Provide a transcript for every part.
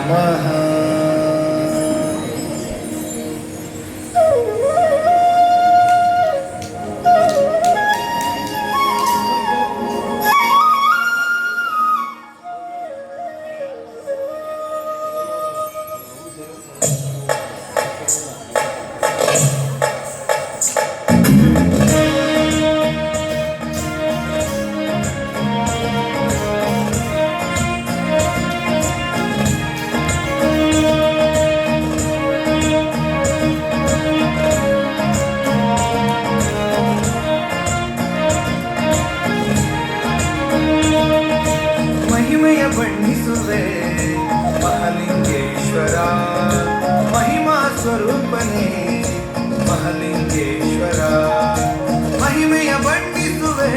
ನಮಃ. ಮಹಿಮೆಯ ಬಣ್ಣಿಸುವೆ ಮಹಾಲಿಂಗೇಶ್ವರ, ಮಹಿಮಾ ಸ್ವರೂಪನೇ ಮಹಾಲಿಂಗೇಶ್ವರ. ಮಹಿಮೆಯ ಬಣ್ಣಿಸುವೆ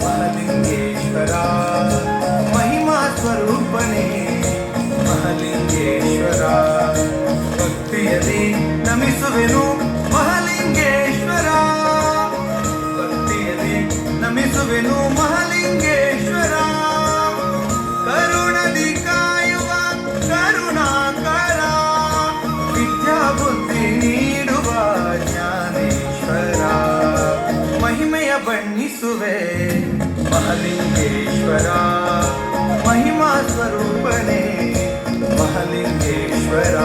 ಮಹಾಲಿಂಗೇಶ್ವರ, ಮಹಿಮಾ ಸ್ವರೂಪನೇ ಮಹಾಲಿಂಗೇಶ್ವರ. ಭಕ್ತಿಯಲ್ಲಿ ನಮಿಸುವೆನು ಮಹಾಲಿಂಗೇಶ್ವರ, ಭಕ್ತಿಯಲ್ಲಿ ನಮಿಸುವೆನು ಮಹಾಲಿಂಗೇಶ್ವರ. ಕರುಣದಿ ಕಾಯುವ ಕರುಣಾಕರ, ವಿದ್ಯಾ ಬುದ್ಧಿ ನೀಡುವ ಜ್ಞಾನೇಶ್ವರ. ಮಹಿಮೆಯ ಬಣ್ಣಿಸುವೆ ಮಹಾಲಿಂಗೇಶ್ವರ, ಮಹಿಮಾ ಸ್ವರೂಪನೇ ಮಹಾಲಿಂಗೇಶ್ವರ.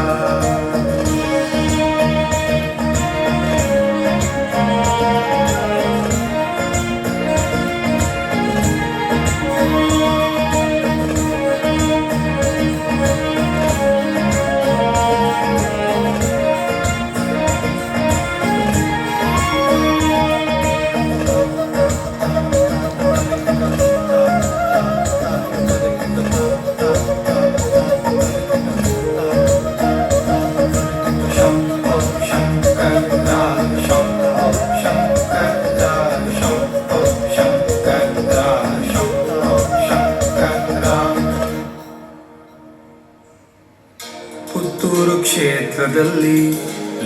ಪುತ್ತೂರು ಕ್ಷೇತ್ರದಲ್ಲಿ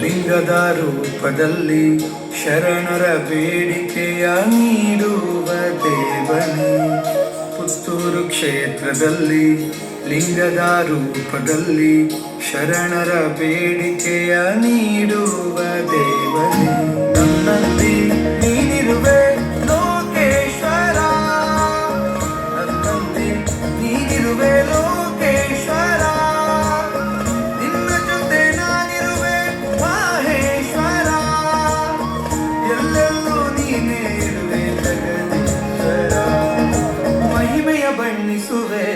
ಲಿಂಗದ ರೂಪದಲ್ಲಿ ಶರಣರ ಬೇಡಿಕೆಯ ನೀಡುವ ದೇವನೇ. ಪುತ್ತೂರು ಕ್ಷೇತ್ರದಲ್ಲಿ ಲಿಂಗದ ರೂಪದಲ್ಲಿ ಶರಣರ ಬೇಡಿಕೆಯ ನೀಡುವ ದೇವನೇ. ನನ್ನಲ್ಲಿ ನೀನಿರುವೆ ಲೋಕೇಶ್ವರ, ನನ್ನಲ್ಲಿ ನೀನಿರುವೆ ಲೋಕೇಶ್ವರ. ನಿನ್ನ ಜೊತೆ ನಾನಿರುವೆ ಮಹೇಶ್ವರ, ಎಲ್ಲೆಲ್ಲೂ ನೀನೇ ಇರುವೆ ಜಗದೀಶ್ವರ. ಮಹಿಮೆಯ ಬಣ್ಣಿಸುವೆ